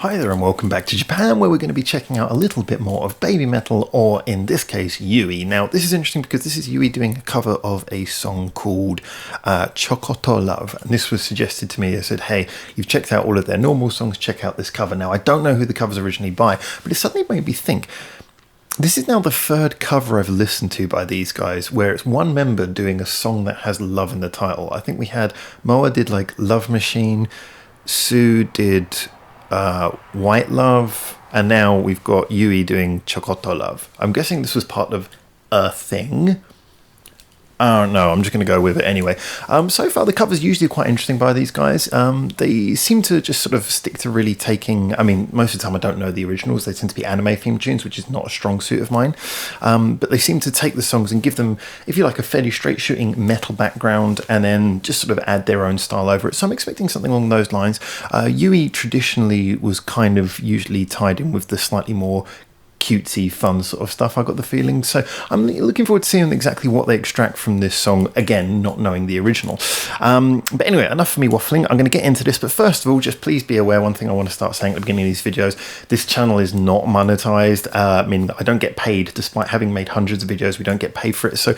Hi there and welcome back to Japan, where we're going to be checking out a little bit more of Baby Metal, or in this case, Yui. Now, this is interesting because this is Yui doing a cover of a song called Chokotto Love. And this was suggested to me. I said, hey, you've checked out all of their normal songs, check out this cover. Now, I don't know who the cover's originally by, but it suddenly made me think, this is now the third cover I've listened to by these guys, where it's one member doing a song that has love in the title. I think we had Moa did like Love Machine, Sue did White Love, and now we've got Yui doing Chokotto Love. I'm guessing this was part of a thing. Oh no, I'm just going to go with it anyway. So far, the cover's usually quite interesting by these guys. They seem to just sort of stick to really taking... I mean, most of the time I don't know the originals. They tend to be anime-themed tunes, which is not a strong suit of mine. But they seem to take the songs and give them, if you like, a fairly straight-shooting metal background and then just sort of add their own style over it. So I'm expecting something along those lines. Yui traditionally was kind of usually tied in with the slightly more cutesy, fun sort of stuff, I got the feeling. So I'm looking forward to seeing exactly what they extract from this song, again, not knowing the original. But anyway, enough for me waffling. I'm going to get into this, but first of all, just please be aware, one thing I want to start saying at the beginning of these videos, this channel is not monetized. I mean, I don't get paid, despite having made hundreds of videos, we don't get paid for it. So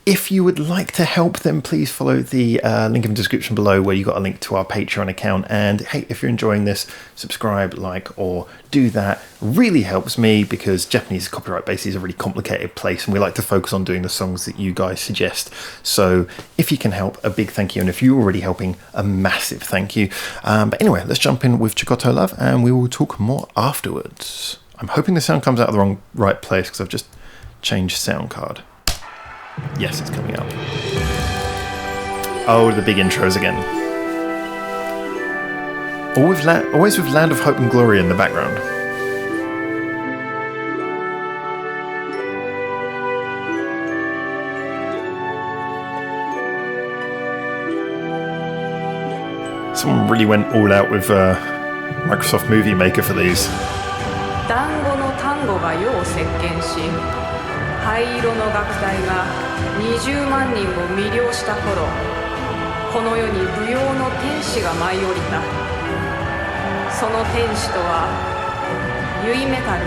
if you would like to help, then please follow the link in the description below, where you got a link to our Patreon account. And hey, if you're enjoying this, subscribe, like, or do that. Really helps me, because Japanese copyright base is a really complicated place, and we like to focus on doing the songs that you guys suggest. So if you can help, a big thank you. And if you're already helping, a massive thank you. But anyway, let's jump in with Chokotto Love, and we will talk more afterwards. I'm hoping the sound comes out of the right place, because I've just changed sound card. Yes, it's coming up. Oh, the big intros again. Always with Land of Hope and Glory in the background. Someone really went all out with Microsoft Movie Maker for these. 灰色の楽隊が20万人を魅了した頃、この世に舞踊の天使が舞い降りた。その天使とはユイメタル。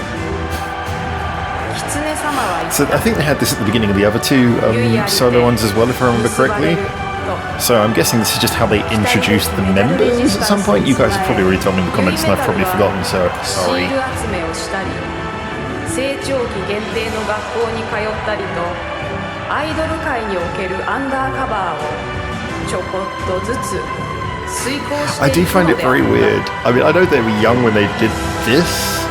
狐様は言った。 So I think they had this at the beginning of the other two solo ones as well, if I remember correctly. So I'm guessing this is just how they introduced the members at some point. You guys have probably already told me in the comments, and I've probably forgotten, so sorry. 成長期限定の学校に通ったりと、アイドル界におけるアンダーカバーをちょこっとずつ遂行していくのであった。 I do find it very weird. I mean, I know they were young when they did this,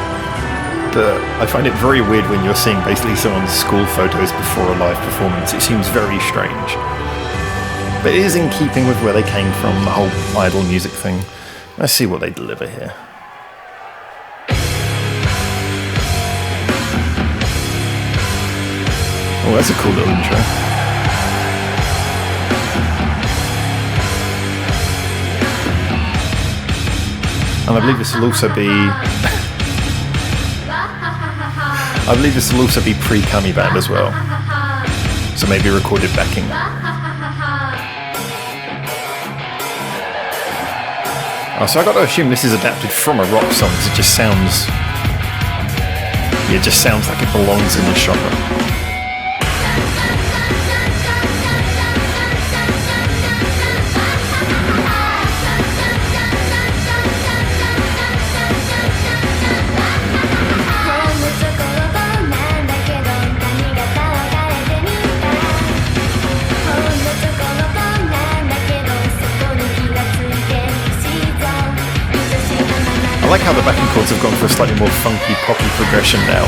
but I find it very weird when you're seeing basically someone's school photos before a live performance. It seems very strange. But it is in keeping with where they came from, the whole idol music thing. Let's see what they deliver here. Oh, that's a cool little intro. And I believe this will also be... I believe this will also be pre-Kami Band as well. So maybe recorded backing. Oh, so I got to assume this is adapted from a rock song, because it just sounds... Yeah, it just sounds like it belongs in this genre. I like how the backing chords have gone for a slightly more funky, poppy progression now.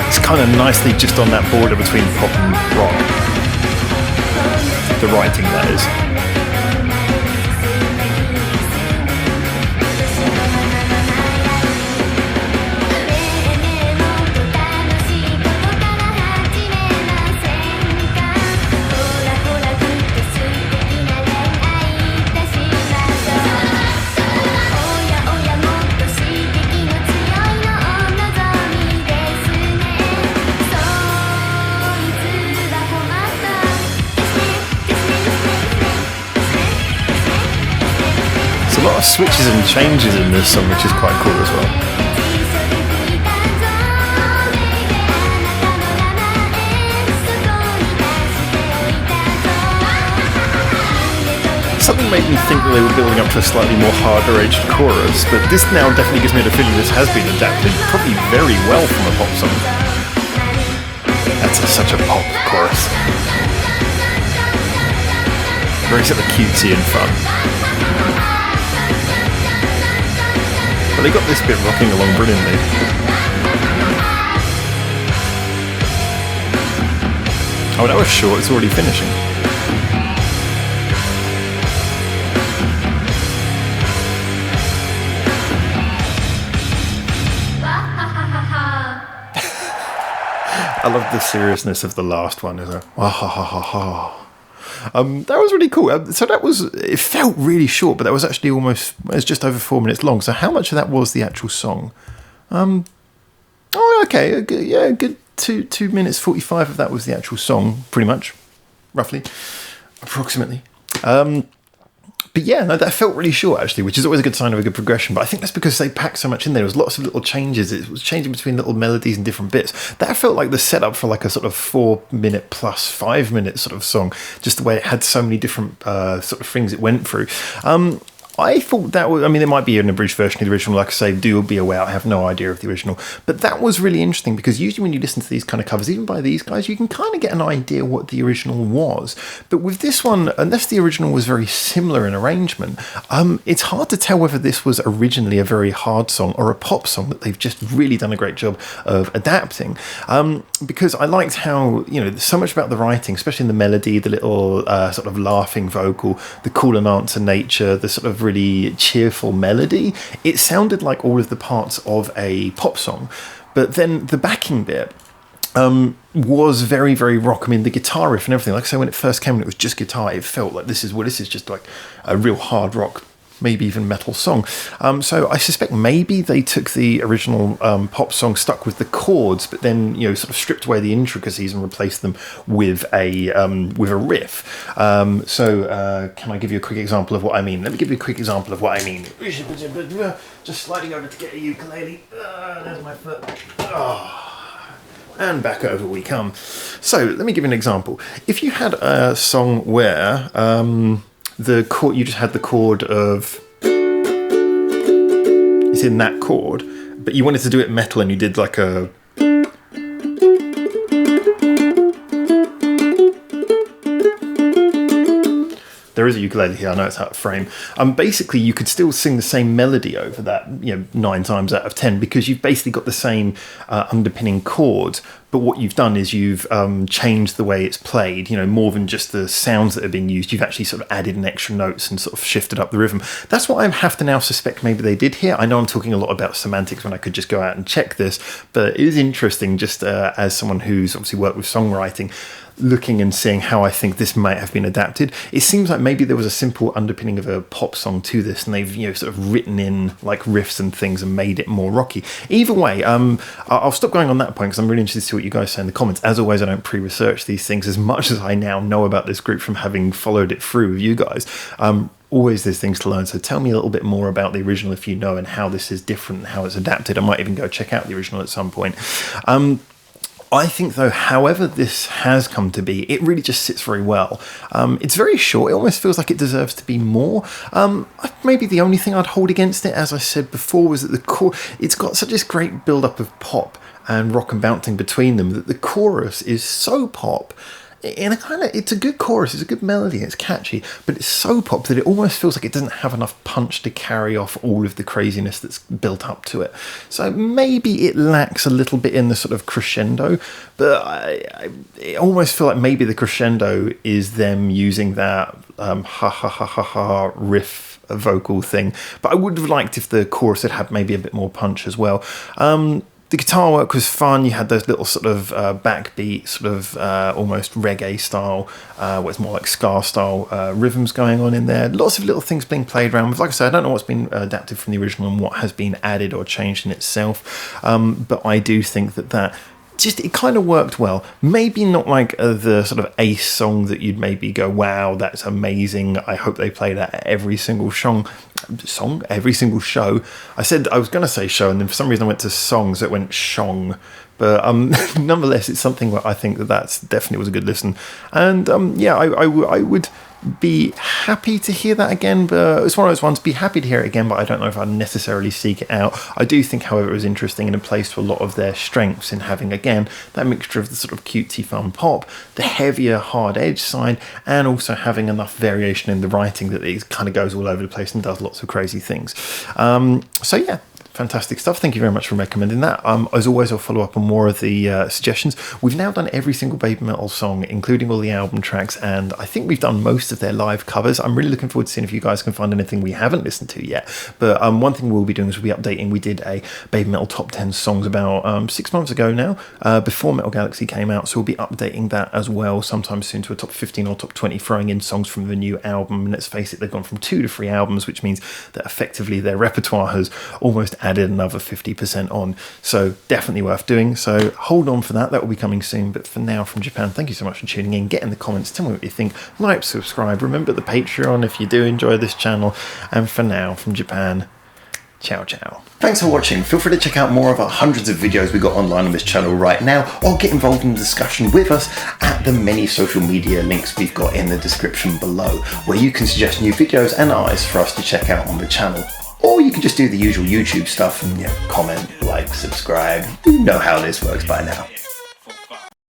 It's kind of nicely just on that border between pop and rock. The writing, that is. a lot of switches and changes in this song, which is quite cool as well. Something made me think that they were building up to a slightly more harder-edged chorus, but this now definitely gives me the feeling this has been adapted probably very well from a pop song. That's such a pop chorus. Very sort of cutesy and fun. But they got this bit rocking along brilliantly. Oh, that was short, it's already finishing. I love the seriousness of the last one. Is a ha ha ha ha. That was really cool. So it felt really short, but that was actually it was just over 4 minutes long. So how much of that was the actual song? Okay, a good 2 minutes 45 of that was the actual song, pretty much, roughly, approximately. But yeah, no, that felt really short, actually, which is always a good sign of a good progression. But I think that's because they packed so much in there. There was lots of little changes. It was changing between little melodies and different bits. That felt like the setup for like a sort of 4 minute plus 5 minute sort of song, just the way it had so many different sort of things it went through. I thought that was, I mean, there might be an abridged version of the original, like I say, do be aware, I have no idea of the original. But that was really interesting because usually when you listen to these kind of covers, even by these guys, you can kind of get an idea what the original was. But with this one, unless the original was very similar in arrangement, it's hard to tell whether this was originally a very hard song or a pop song that they've just really done a great job of adapting. Because I liked how, there's so much about the writing, especially in the melody, the little sort of laughing vocal, the cool and answer nature, the sort of really cheerful melody. It sounded like all of the parts of a pop song, but then the backing bit was very, very rock. I mean, the guitar riff and everything, like I say, when it first came and it was just guitar, it felt like this is just like a real hard rock, maybe even metal song. So I suspect maybe they took the original pop song, stuck with the chords, but then sort of stripped away the intricacies and replaced them with a riff. Can I give you a quick example of what I mean? Let me give you a quick example of what I mean. Just sliding over to get a ukulele. There's my foot. And back over we come. So let me give you an example. If you had a song where the chord, you just had the chord of, it's in that chord, but you wanted to do it metal and you did like a, there is a ukulele here, I know it's out of frame. Basically, you could still sing the same melody over that, 9 times out of 10, because you've basically got the same underpinning chords, but what you've done is you've changed the way it's played, more than just the sounds that have been used. You've actually sort of added in extra notes and sort of shifted up the rhythm. That's what I have to now suspect maybe they did here. I know I'm talking a lot about semantics when I could just go out and check this, but it is interesting just as someone who's obviously worked with songwriting, looking and seeing how I think this might have been adapted. It seems like maybe there was a simple underpinning of a pop song to this, and they've sort of written in like riffs and things and made it more rocky. Either way, I'll stop going on that point because I'm really interested to see what you guys say in the comments. As always, I don't pre-research these things as much as I now know about this group from having followed it through with you guys. Always there's things to learn, so tell me a little bit more about the original if you know, and how this is different and how it's adapted. I might even go check out the original at some point. I think, though, however this has come to be, it really just sits very well. It's very short. It almost feels like it deserves to be more. Maybe the only thing I'd hold against it, as I said before, was that the core, it's got such this great build-up of pop and rock and bouncing between them that the chorus is so pop. In a kind of, it's a good chorus, it's a good melody, it's catchy, but it's so pop that it almost feels like it doesn't have enough punch to carry off all of the craziness that's built up to it. So maybe it lacks a little bit in the sort of crescendo, but I almost feel like maybe the crescendo is them using that ha ha ha ha ha riff vocal thing. But I would have liked if the chorus had maybe a bit more punch as well. The guitar work was fun. You had those little sort of backbeat, sort of almost reggae style, where it's more like ska style rhythms going on in there. Lots of little things being played around with. Like I said, I don't know what's been adapted from the original and what has been added or changed in itself. But I do think that just, it kind of worked well. Maybe not like the sort of ace song that you'd maybe go, wow, that's amazing. I hope they play that at every single every single show. I said I was going to say show, and then for some reason I went to songs, so it went shong. But nonetheless, it's something where I think that's definitely was a good listen. And yeah, I would be happy to hear that again, but it's one of those ones, be happy to hear it again, but I don't know if I'd necessarily seek it out. I do think, however, it was interesting and it plays to a lot of their strengths in having, again, that mixture of the sort of cutesy fun pop, the heavier hard edge side, and also having enough variation in the writing that it kind of goes all over the place and does lots of crazy things. So yeah, fantastic stuff. Thank you very much for recommending that. As always, I'll follow up on more of the suggestions. We've now done every single Baby Metal song, including all the album tracks, and I think we've done most of their live covers. I'm really looking forward to seeing if you guys can find anything we haven't listened to yet. But one thing we'll be doing is we'll be updating. We did a Baby Metal top 10 songs about 6 months ago now, before Metal Galaxy came out, so we'll be updating that as well sometime soon to a top 15 or top 20, throwing in songs from the new album. And let's face it, they've gone from 2 to 3 albums, which means that effectively their repertoire has almost added another 50% on, so definitely worth doing. So hold on for that will be coming soon. But for now, from Japan, thank you so much for tuning in. Get in the comments, tell me what you think, like, subscribe, remember the Patreon if you do enjoy this channel. And for now, from Japan, ciao ciao. Thanks for watching. Feel free to check out more of our hundreds of videos we got online on this channel right now, or get involved in the discussion with us at the many social media links we've got in the description below, where you can suggest new videos and artists for us to check out on the channel. Or you can just do the usual YouTube stuff and comment, like, subscribe. You know how this works by now.